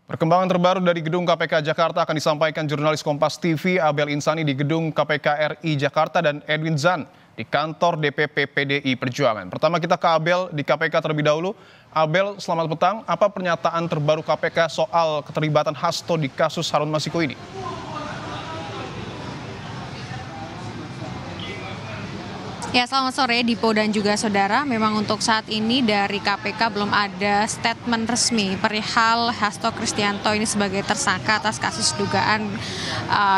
Perkembangan terbaru dari Gedung KPK Jakarta akan disampaikan jurnalis Kompas TV Abel Insani di Gedung KPK RI Jakarta dan Edwin Zan di kantor DPP PDI Perjuangan. Pertama kita ke Abel di KPK terlebih dahulu. Abel, selamat petang. Apa pernyataan terbaru KPK soal keterlibatan Hasto di kasus Harun Masiku ini? Ya, selamat sore Dipo dan juga saudara. Memang untuk saat ini dari KPK belum ada statement resmi perihal Hasto Kristianto ini sebagai tersangka atas kasus dugaan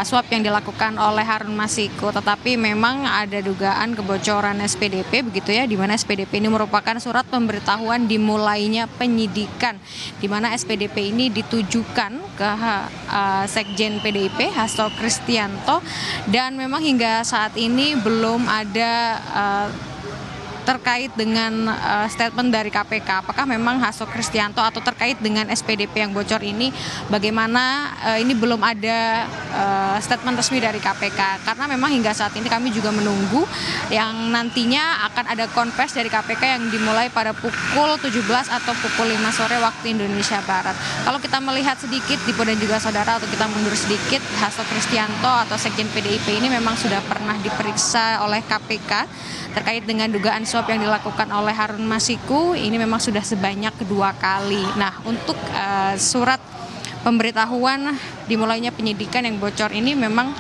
suap yang dilakukan oleh Harun Masiku. Tetapi memang ada dugaan kebocoran SPDP begitu ya, di mana SPDP ini merupakan surat pemberitahuan dimulainya penyidikan, di mana SPDP ini ditujukan ke Sekjen PDIP Hasto Kristianto, dan memang hingga saat ini belum ada terkait dengan statement dari KPK, apakah memang Hasto Kristianto atau terkait dengan SPDP yang bocor ini, bagaimana ini belum ada statement resmi dari KPK, karena memang hingga saat ini kami juga menunggu yang nantinya akan ada konvers dari KPK yang dimulai pada pukul 17 atau pukul 5 sore waktu Indonesia Barat. Kalau kita melihat sedikit Dipo dan juga saudara, atau kita mundur sedikit, Hasto Kristianto atau Sekjen PDIP ini memang sudah pernah diperiksa oleh KPK terkait dengan dugaan suap yang dilakukan oleh Harun Masiku. Ini memang sudah sebanyak 2 kali. Nah, untuk surat pemberitahuan dimulainya penyidikan yang bocor ini memang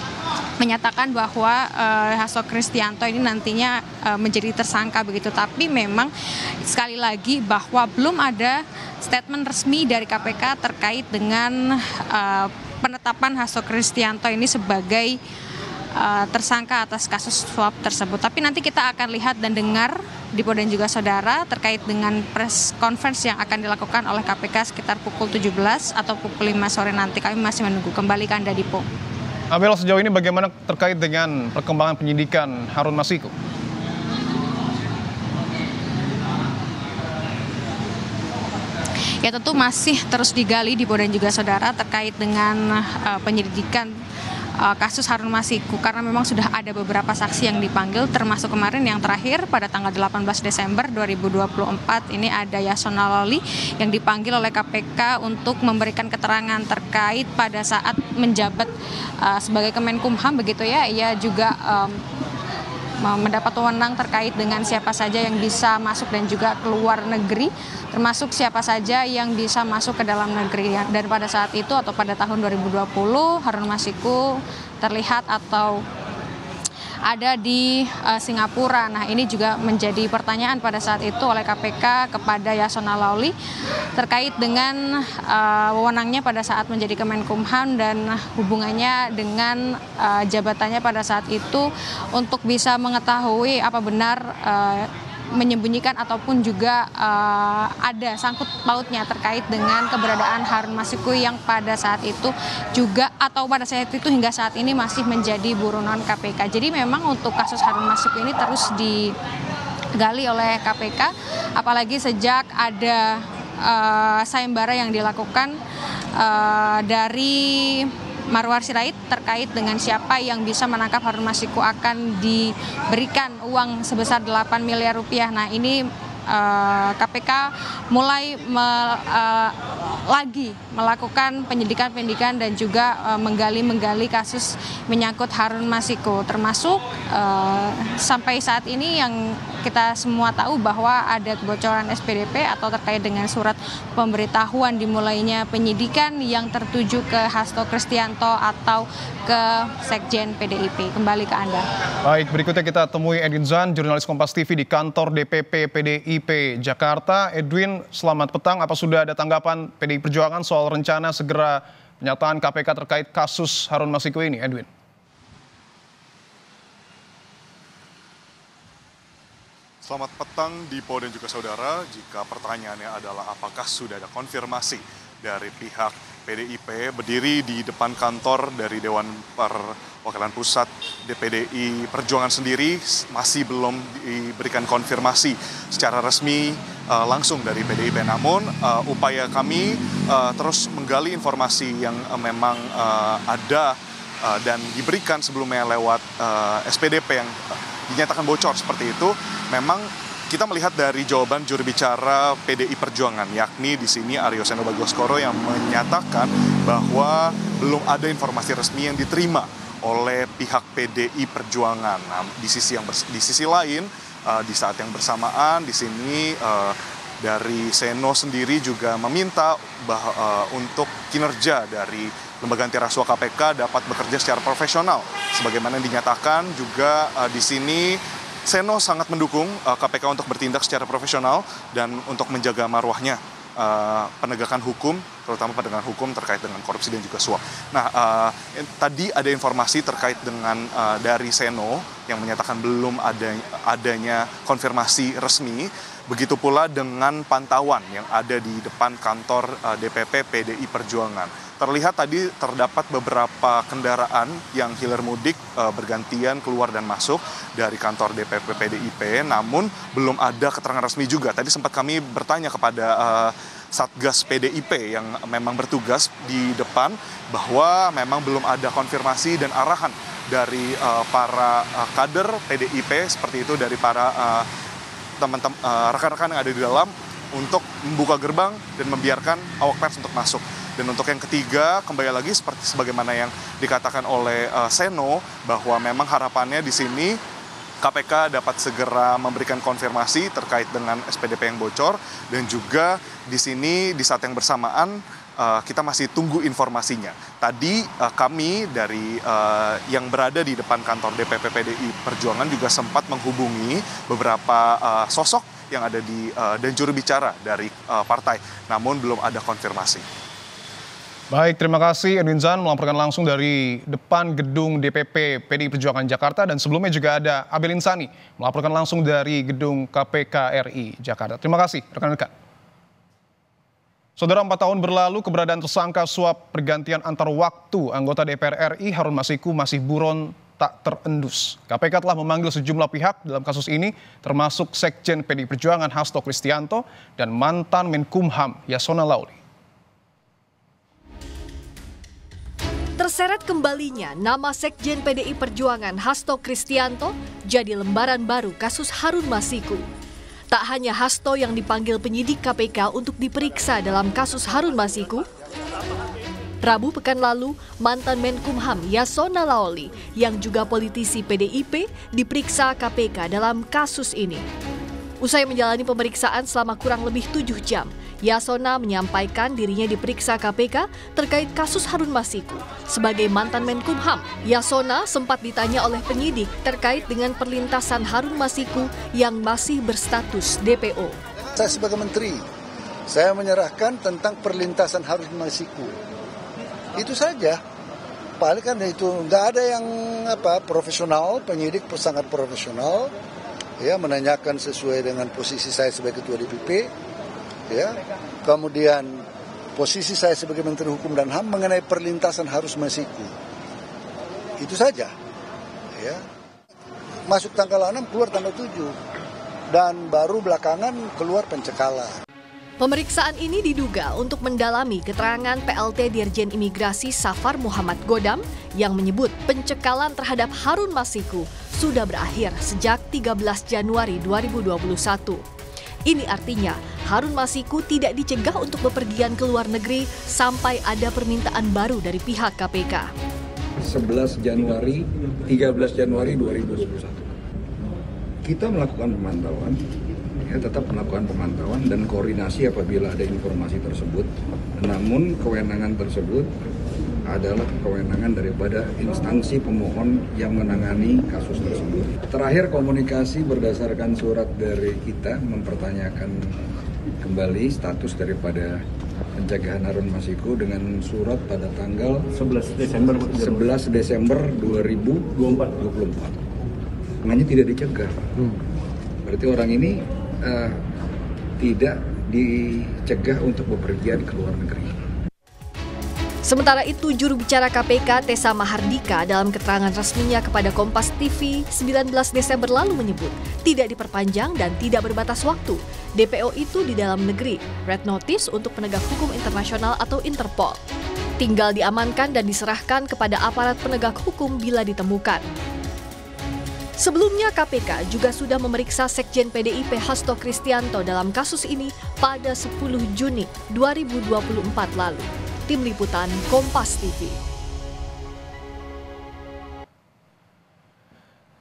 menyatakan bahwa Hasto Kristianto ini nantinya menjadi tersangka begitu. Tapi memang sekali lagi bahwa belum ada statement resmi dari KPK terkait dengan penetapan Hasto Kristianto ini sebagai tersangka atas kasus suap tersebut. Tapi nanti kita akan lihat dan dengar Dipo dan juga saudara terkait dengan press conference yang akan dilakukan oleh KPK sekitar pukul 17 atau pukul 5 sore nanti. Kami masih menunggu. Kembali ke Anda, Dipo. Abel, sejauh ini bagaimana terkait dengan perkembangan penyidikan Harun Masiku? Ya, tentu masih terus digali Dipo dan juga saudara terkait dengan penyelidikan kasus Harun Masiku, karena memang sudah ada beberapa saksi yang dipanggil, termasuk kemarin yang terakhir pada tanggal 18 Desember 2024 ini ada Yasona Lawli yang dipanggil oleh KPK untuk memberikan keterangan terkait pada saat menjabat sebagai Kemenkumham begitu ya. Ia juga mendapat wewenang terkait dengan siapa saja yang bisa masuk dan juga keluar negeri, termasuk siapa saja yang bisa masuk ke dalam negeri. Dan pada saat itu atau pada tahun 2020 Harun Masiku terlihat atau ada di Singapura. Nah, ini juga menjadi pertanyaan pada saat itu oleh KPK kepada Yasona Lawli terkait dengan wewenangnya pada saat menjadi Kemenkumham dan hubungannya dengan jabatannya pada saat itu untuk bisa mengetahui apa benar menyembunyikan ataupun juga ada sangkut pautnya terkait dengan keberadaan Harun Masiku yang pada saat itu juga atau pada saat itu hingga saat ini masih menjadi buronan KPK. Jadi memang untuk kasus Harun Masiku ini terus digali oleh KPK, apalagi sejak ada sayembara yang dilakukan dari Marwar Sirait terkait dengan siapa yang bisa menangkap Harun Masiku akan diberikan uang sebesar 8 miliar rupiah. Nah, ini KPK mulai lagi melakukan penyidikan dan juga menggali kasus menyangkut Harun Masiku, termasuk sampai saat ini yang kita semua tahu bahwa ada kebocoran SPDP atau terkait dengan surat pemberitahuan dimulainya penyidikan yang tertuju ke Hasto Kristianto atau ke Sekjen PDIP. Kembali ke Anda. Baik, berikutnya kita temui Edwin Zan, jurnalis Kompas TV di kantor DPP PDIP Jakarta. Edwin, selamat petang. Apa sudah ada tanggapan PDI Perjuangan soal rencana segera penyataan KPK terkait kasus Harun Masiku ini, Edwin? Selamat petang Dipo dan juga saudara. Jika pertanyaannya adalah apakah sudah ada konfirmasi dari pihak PDIP berdiri di depan kantor dari Dewan Perwakilan Pusat DPDI Perjuangan sendiri masih belum diberikan konfirmasi secara resmi langsung dari PDIP. Namun upaya kami terus menggali informasi yang memang ada dan diberikan sebelumnya lewat SPDP yang dinyatakan bocor seperti itu. Memang kita melihat dari jawaban juru bicara PDI Perjuangan, yakni di sini Aryo Seno Bagoskoro yang menyatakan bahwa belum ada informasi resmi yang diterima oleh pihak PDI Perjuangan. Nah, di sisi lain, di saat yang bersamaan di sini dari Seno sendiri juga meminta untuk kinerja dari lembaga antirasuah KPK dapat bekerja secara profesional. Sebagaimana dinyatakan juga di sini Seno sangat mendukung KPK untuk bertindak secara profesional dan untuk menjaga marwahnya penegakan hukum, terutama penegakan hukum terkait dengan korupsi dan juga suap. Nah, tadi ada informasi terkait dengan dari Seno yang menyatakan belum adanya konfirmasi resmi. Begitu pula dengan pantauan yang ada di depan kantor DPP PDI Perjuangan. Terlihat tadi terdapat beberapa kendaraan yang hilir mudik bergantian keluar dan masuk dari kantor DPP PDIP, namun belum ada keterangan resmi juga. Tadi sempat kami bertanya kepada Satgas PDIP yang memang bertugas di depan bahwa memang belum ada konfirmasi dan arahan dari para kader PDIP seperti itu, dari para teman-teman rekan-rekan yang ada di dalam untuk membuka gerbang dan membiarkan awak pers untuk masuk. Dan untuk yang ketiga, kembali lagi seperti sebagaimana yang dikatakan oleh Seno, bahwa memang harapannya di sini KPK dapat segera memberikan konfirmasi terkait dengan SPDP yang bocor, dan juga di sini di saat yang bersamaan kita masih tunggu informasinya. Tadi kami dari yang berada di depan kantor DPP PDI Perjuangan juga sempat menghubungi beberapa sosok yang ada di dan juru bicara dari partai, namun belum ada konfirmasi. Baik, terima kasih Edwin Zan melaporkan langsung dari depan gedung DPP PDI Perjuangan Jakarta, dan sebelumnya juga ada Abel Insani melaporkan langsung dari gedung KPK RI Jakarta. Terima kasih rekan-rekan. Saudara, 4 tahun berlalu keberadaan tersangka suap pergantian antar waktu anggota DPR RI Harun Masiku masih buron tak terendus. KPK telah memanggil sejumlah pihak dalam kasus ini, termasuk Sekjen PDI Perjuangan Hasto Kristianto dan mantan Menkumham Yasona Lauli. Terseret kembalinya nama Sekjen PDI Perjuangan Hasto Kristianto jadi lembaran baru kasus Harun Masiku. Tak hanya Hasto yang dipanggil penyidik KPK untuk diperiksa dalam kasus Harun Masiku, Rabu pekan lalu, mantan Menkumham Yasona Lauli yang juga politisi PDIP diperiksa KPK dalam kasus ini. Usai menjalani pemeriksaan selama kurang lebih 7 jam, Yasona menyampaikan dirinya diperiksa KPK terkait kasus Harun Masiku. Sebagai mantan Menkumham, Yasona sempat ditanya oleh penyidik terkait dengan perlintasan Harun Masiku yang masih berstatus DPO. Saya sebagai menteri, saya menyerahkan tentang perlintasan Harun Masiku. Itu saja. Paling kan itu nggak ada yang profesional, penyidik sangat profesional, ya, menanyakan sesuai dengan posisi saya sebagai ketua DPP, ya. Kemudian posisi saya sebagai Menteri Hukum dan HAM mengenai perlintasan Harun Masiku. Itu saja, ya. Masuk tanggal 6, keluar tanggal 7, dan baru belakangan keluar pencekalan. Pemeriksaan ini diduga untuk mendalami keterangan PLT Dirjen Imigrasi Safar Muhammad Godam yang menyebut pencekalan terhadap Harun Masiku sudah berakhir sejak 13 Januari 2021. Ini artinya Harun Masiku tidak dicegah untuk bepergian ke luar negeri sampai ada permintaan baru dari pihak KPK. 11 Januari, 13 Januari 2021. Kita melakukan pemantauan, tetap melakukan pemantauan dan koordinasi apabila ada informasi tersebut. Namun kewenangan tersebut adalah kewenangan daripada instansi pemohon yang menangani kasus tersebut. Terakhir komunikasi berdasarkan surat dari kita mempertanyakan kembali status daripada pencegahan Harun Masiku dengan surat pada tanggal 11 Desember 2024. Hanya tidak dicegah. Berarti orang ini tidak dicegah untuk bepergian ke luar negeri. Sementara itu, juru bicara KPK Tessa Mahardika dalam keterangan resminya kepada Kompas TV 19 Desember lalu menyebut tidak diperpanjang dan tidak berbatas waktu. DPO itu di dalam negeri, red notice untuk penegak hukum internasional atau Interpol. Tinggal diamankan dan diserahkan kepada aparat penegak hukum bila ditemukan. Sebelumnya KPK juga sudah memeriksa Sekjen PDIP Hasto Kristianto dalam kasus ini pada 10 Juni 2024 lalu. Tim Liputan Kompas TV.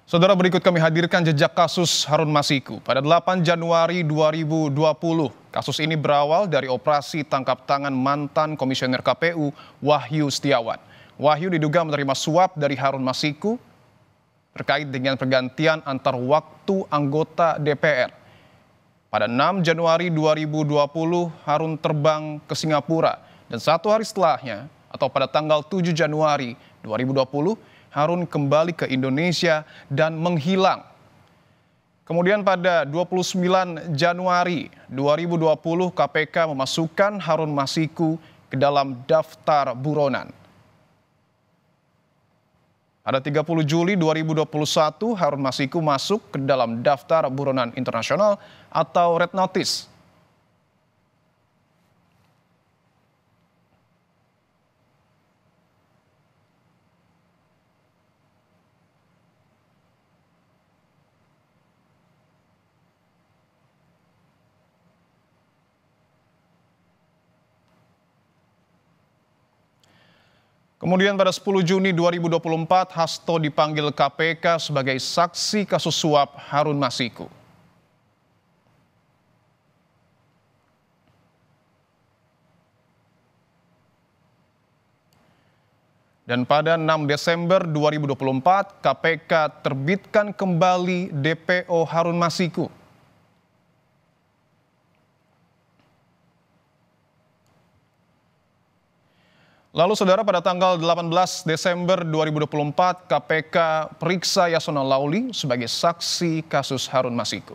Saudara, berikut kami hadirkan jejak kasus Harun Masiku. Pada 8 Januari 2020, kasus ini berawal dari operasi tangkap tangan mantan Komisioner KPU Wahyu Setiawan. Wahyu diduga menerima suap dari Harun Masiku terkait dengan pergantian antar waktu anggota DPR. Pada 6 Januari 2020, Harun terbang ke Singapura dan 1 hari setelahnya, atau pada tanggal 7 Januari 2020, Harun kembali ke Indonesia dan menghilang. Kemudian pada 29 Januari 2020, KPK memasukkan Harun Masiku ke dalam daftar buronan. Pada 30 Juli 2021, Harun Masiku masuk ke dalam daftar buronan internasional atau Red Notice. Kemudian pada 10 Juni 2024, Hasto dipanggil KPK sebagai saksi kasus suap Harun Masiku. Dan pada 6 Desember 2024, KPK terbitkan kembali DPO Harun Masiku. Lalu saudara, pada tanggal 18 Desember 2024, KPK periksa Yasona Lauli sebagai saksi kasus Harun Masiku.